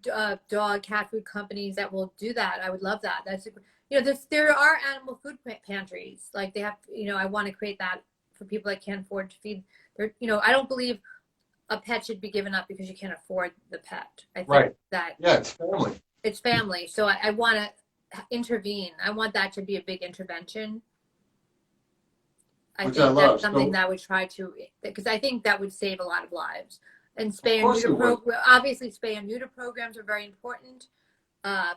dog, cat food companies that will do that. I would love that. There are animal food pantries. Like they have, I want to create that for people that can't afford to feed I don't believe a pet should be given up because you can't afford the pet. I think Right. that Yeah, it's family. it's family. So I want to intervene. I want that to be a big intervention. Which I think love. that's something So, that would try to, because I think that would save a lot of lives. And of course it would. obviously spay and neuter programs are very important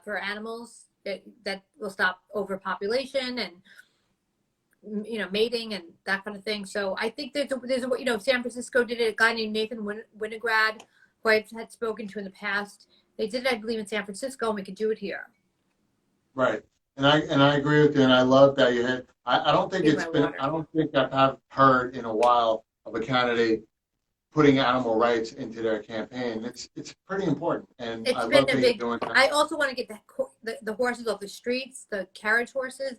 for animals that will stop overpopulation and mating and that kind of thing. So I think there's San Francisco did it. A guy named Nathan Winograd, who I had spoken to in the past. They did it, I believe, in San Francisco, and we could do it here. Right. And I agree with you, and I love that you had. I don't think Give it's my been. water. I don't think I have heard in a while of a candidate putting animal rights into their campaign. It's pretty important, and It's I been love a that you're big. doing that. I also want to get the horses off the streets, the carriage horses.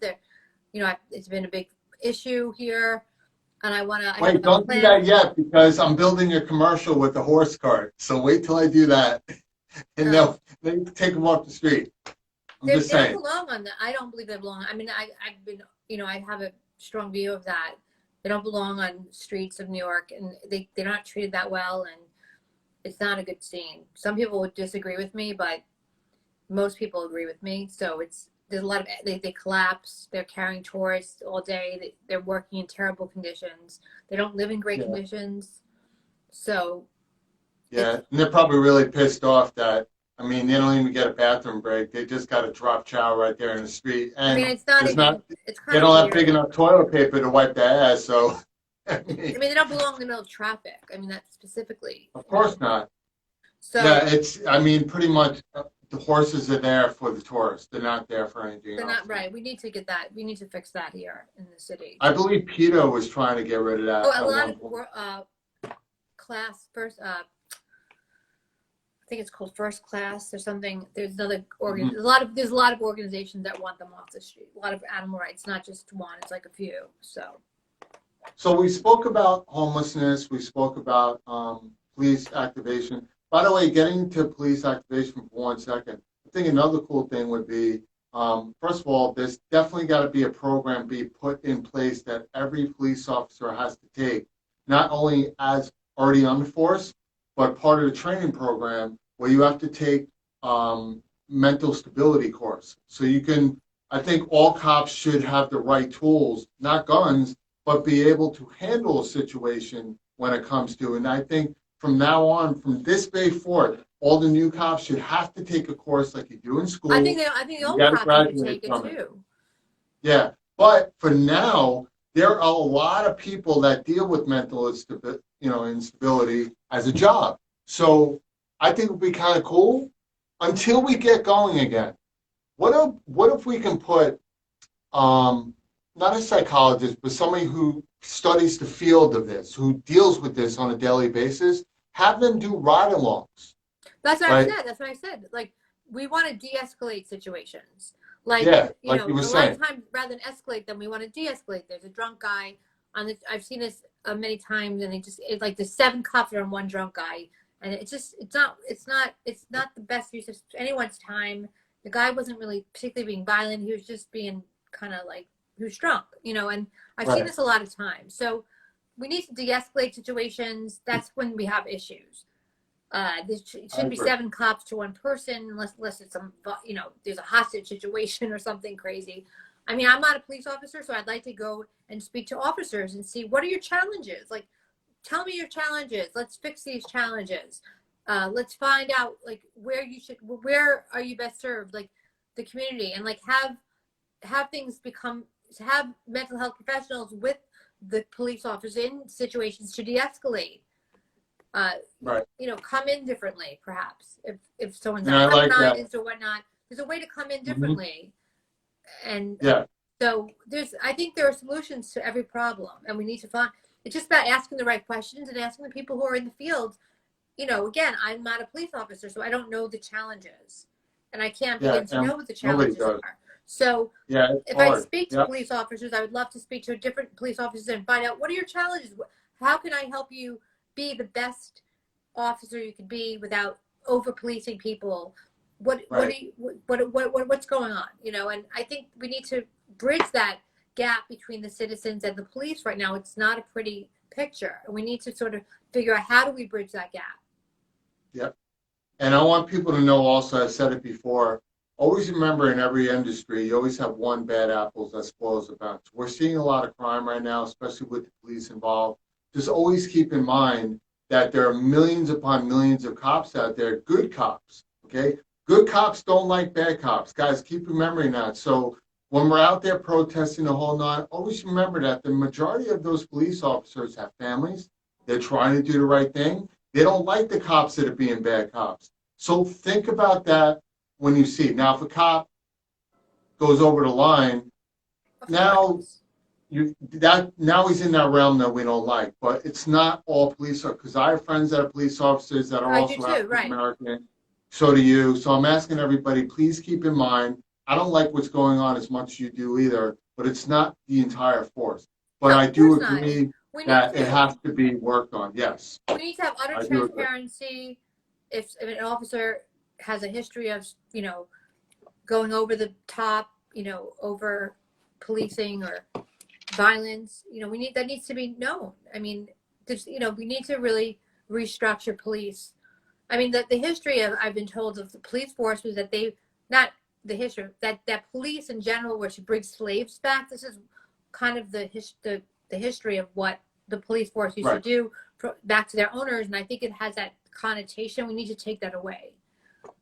It's been a big issue here, and I want to. I have Wait, a don't do plan. that yet because I'm building a commercial with the horse cart. So wait till I do that, and then take them off the street. I'm They just don't saying. belong on the. I don't believe they belong. I mean, I've been. I have a strong view of that. They don't belong on streets of New York, and they're not treated that well, and it's not a good scene. Some people would disagree with me, but most people agree with me. So there's a lot of they collapse. They're carrying tourists all day. They're working in terrible conditions. They don't live in great Yeah. conditions. So Yeah, and they're probably really pissed off that. I mean, they don't even get a bathroom break. They just got a drop chow right there in the street, I mean, and it's not there's even. not. It's They kind of don't have weird. big enough toilet paper to wipe their ass. So, I I mean, they don't belong in the middle of traffic. I mean, that specifically. of course not. So Yeah, I mean, pretty much the horses are there for the tourists. They're not there for anything they're else. not right. We need to get that. We need to fix that here in the city. I believe PETA was trying to get rid of that Oh, at a lot one of point. class first. I think it's called First Class or something. There's another organ. There's a lot of organizations that want them off the street. A lot of animal rights, not just one. It's like a few. So we spoke about homelessness. We spoke about police activation. By the way, getting to police activation for 1 second, I think another cool thing would be, first of all, there's definitely got to be a program be put in place that every police officer has to take, not only as already on the force, but part of the training program where you have to take mental stability course. So you can, I think all cops should have the right tools, not guns, but be able to handle a situation when it comes to. And I think from now on, from this day forward, all the new cops should have to take a course like you do in school. I think the old gotta cops should graduate take it from too. Yeah, but for now, there are a lot of people that deal with mental instability as a job. So I think it would be kind of cool until we get going again. What if we can put not a psychologist, but somebody who studies the field of this, who deals with this on a daily basis, have them do ride-alongs. That's what right? That's what I said. Like, we want to de-escalate situations. Like, Yeah, like you were a lot saying. of times, rather than escalate them, we want to de-escalate. There's a drunk guy on this. I've seen this many times, and it's like the 7 cops are on one drunk guy, and it's not the best use of anyone's time. The guy wasn't really particularly being violent. He was just being kind of like, he was drunk, and I've seen this a lot of times. So we need to de-escalate situations. That's when we have issues. There shouldn't be 7 cops to one person unless it's there's a hostage situation or something crazy. I mean, I'm not a police officer, so I'd like to go and speak to officers and see what are your challenges. Like, tell me your challenges. Let's fix these challenges. Let's find out like where are you best served, like the community, and like have things have mental health professionals with the police officers in situations to de-escalate. Right. You know, come in differently, perhaps if someone's uncompromised or whatnot. There's a way to come in differently, and Yeah. so I think there are solutions to every problem, and we need to find. It's just about asking the right questions and asking the people who are in the field. You know, again, I'm not a police officer, so I don't know the challenges, and I can't begin to know what the challenges are. So if I speak to police officers, I would love to speak to different police officers and find out what are your challenges. How can I help you be the best officer you can be without over policing people? What's going on? You know, and I think we need to bridge that gap between the citizens and the police right now. It's not a pretty picture, and we need to sort of figure out how do we bridge that gap. Yep. And I want people to know also, I've said it before, always remember in every industry, you always have one bad apple that spoils the bunch. We're seeing a lot of crime right now, especially with the police involved. Just always keep in mind that there are millions upon millions of cops out there, good cops, okay? Good cops don't like bad cops. Guys, keep remembering that. So when we're out there protesting the whole night, always remember that the majority of those police officers have families. They're trying to do the right thing. They don't like the cops that are being bad cops. So think about that when you see it. Now, if a cop goes over the line, now he's in that realm that we don't like. But it's not all police officers, because I have friends that are police officers that are also African American. Right. So do you. So I'm asking everybody, please keep in mind, I don't like what's going on as much as you do either, but it's not the entire force. But no, I do agree that it has to be worked on. Yes. We need to have utter transparency. If an officer has a history of, you know, going over the top, you know, over policing or violence, you know, that needs to be known. I mean, you know, we need to really restructure police. I mean, the history I've been told of the police force was that that police in general were to bring slaves back. This is kind of the history of what the police force used to do back to their owners, and I think it has that connotation. We need to take that away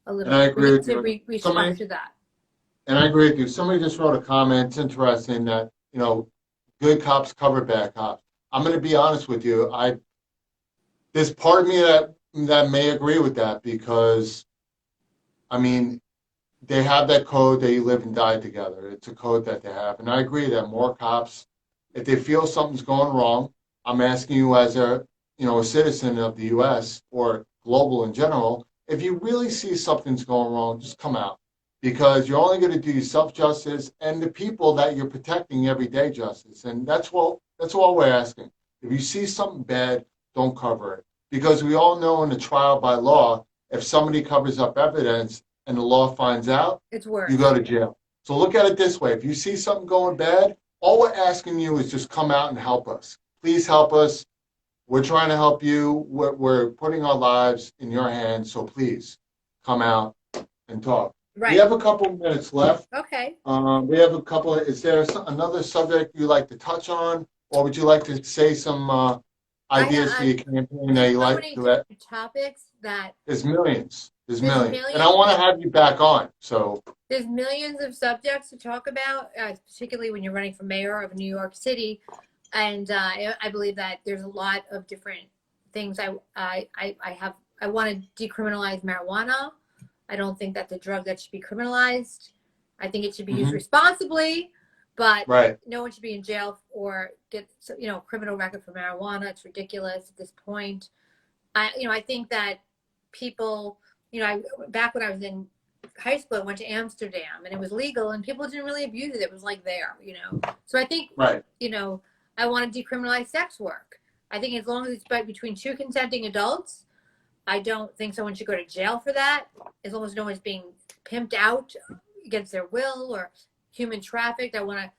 a little. And I agree with you. Restructure that. And I agree with you. Somebody just wrote a comment. It's interesting that, you know, good cops cover bad cops. I'm going to be honest with you. There's part of me that may agree with that, because, I mean, they have that code that you live and die together. It's a code that they have. And I agree that more cops, if they feel something's going wrong, I'm asking you as a citizen of the U.S. or global in general, if you really see something's going wrong, just come out, because you're only going to do yourself justice and the people that you're protecting every day justice. And that's all we're asking. If you see something bad, don't cover it, because we all know in a trial by law, if somebody covers up evidence and the law finds out, it's worse. You go to jail. So look at it this way. If you see something going bad, all we're asking you is just come out and help us. Please help us. We're trying to help you. We're putting our lives in your hands, so please come out and talk. Right. We have a couple of minutes left. Okay. We have a couple. Is there another subject you'd like to touch on, or would you like to say some ideas for your campaign that you like to add? Topics that there's millions. There's millions, and I want to have you back on. So there's millions of subjects to talk about, particularly when you're running for mayor of New York City. And I believe that there's a lot of different things. I want to decriminalize marijuana. I don't think that's a drug that should be criminalized. I think it should be used responsibly, but no one should be in jail or get a criminal record for marijuana. It's ridiculous at this point. I think that people, back when I was in high school, I went to Amsterdam and it was legal and people didn't really abuse it. It was like there, So I think, I want to decriminalize sex work. I think as long as it's between two consenting adults, I don't think someone should go to jail for that. As long as no one's being pimped out against their will or human trafficked. I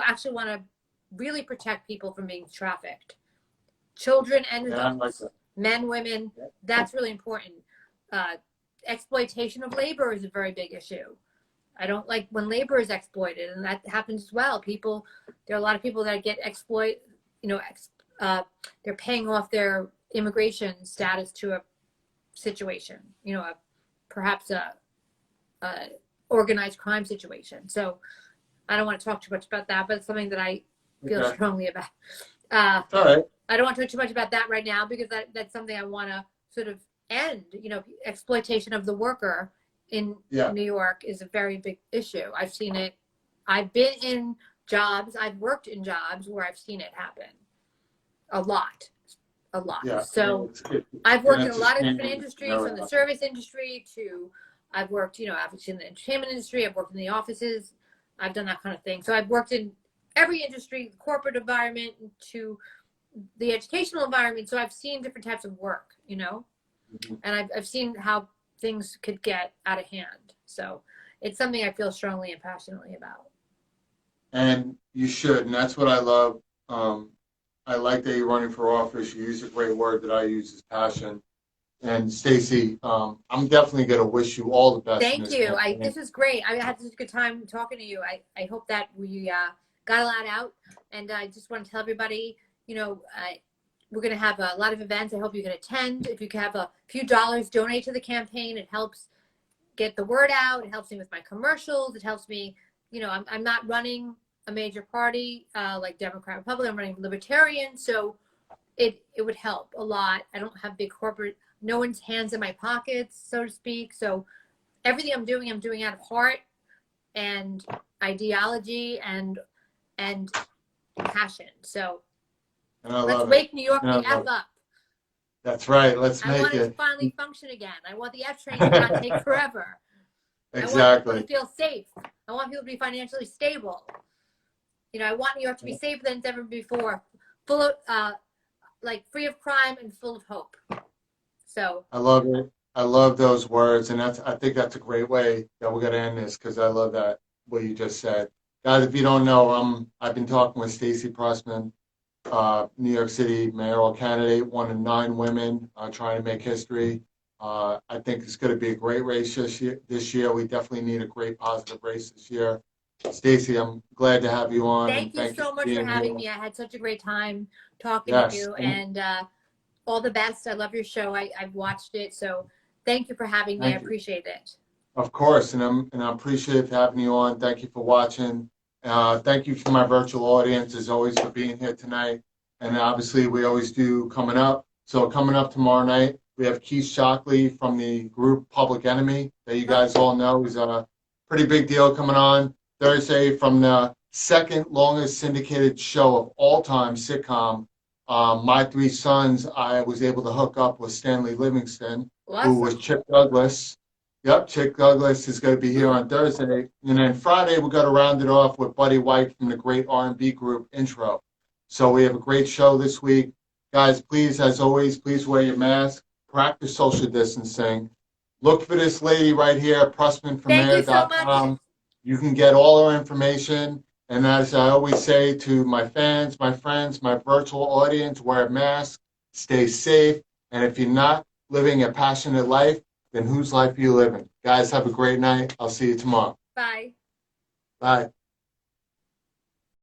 actually want to really protect people from being trafficked. Children and adults, men, women, that's really important. Exploitation of labor is a very big issue. I don't like when labor is exploited, and that happens as well. There are a lot of people that get they're paying off their immigration status to a situation, perhaps a organized crime situation. So I don't want to talk too much about that, but it's something that I feel strongly about. All right. I don't want to talk too much about that right now because that's something I want to sort of end. Exploitation of the worker in New York is a very big issue. I've seen it. I've been in jobs. I've worked in jobs where I've seen it happen a lot. Yeah. So I've worked in a lot of different industries, from the service industry to I've worked, obviously in the entertainment industry. I've worked in the offices. I've done that kind of thing. So I've worked in every industry, the corporate environment to the educational environment. So I've seen different types of work, Mm-hmm. and I've seen how things could get out of hand. So it's something I feel strongly and passionately about. And you should, and that's what I love. I like that you're running for office. You use a great word that I use is passion. And Stacey, I'm definitely going to wish you all the best. Thank you. This was great. I had such a good time talking to you. I hope that we got a lot out. And I just want to tell everybody, we're going to have a lot of events. I hope you can attend. If you can have a few dollars, donate to the campaign. It helps get the word out. It helps me with my commercials. It helps me, I'm not running a major party like Democrat, Republican. I'm running Libertarian. So it would help a lot. I don't have big corporate, no one's hands in my pockets, so to speak. So everything I'm doing out of heart and ideology and passion. So let's wake New York the F up. That's right. Let's make it. I want it to finally function again. I want the F train to not take forever. Exactly. I want people to feel safe. I want people to be financially stable. I want New York to be safer than it's ever before, full of free of crime and full of hope. So I love it. I love those words, and I think that's a great way that we're going to end this because I love that what you just said, guys. If you don't know, I've been talking with Stacey Prussman, New York City Mayoral Candidate, one of 9 women trying to make history. I think it's going to be a great race this year. We definitely need a great positive race this year. Stacey, I'm glad to have you on. Thank you so much for having me. I had such a great time talking to you, and all the best. I love your show. I've watched it, so thank you for having me. I appreciate it. Of course, and I appreciate having you on. Thank you for watching. Thank you to my virtual audience, as always, for being here tonight. And obviously, we always do coming up. So coming up tomorrow night, we have Keith Shockley from the group Public Enemy that you guys all know. He's a pretty big deal coming on Thursday from the second longest syndicated show of all time, sitcom, My Three Sons. I was able to hook up with Stanley Livingston, who was Chip Douglas. Yep, Chip Douglas is going to be here on Thursday. And then Friday, we're going to round it off with Buddy White from the great R&B group Intro. So we have a great show this week. Guys, please, as always, please wear your mask. Practice social distancing. Look for this lady right here, PrussmanForMayor.com. You can get all our information. And as I always say to my fans, my friends, my virtual audience, wear a mask, stay safe. And if you're not living a passionate life, then whose life are you living? Guys, have a great night. I'll see you tomorrow. Bye. Bye.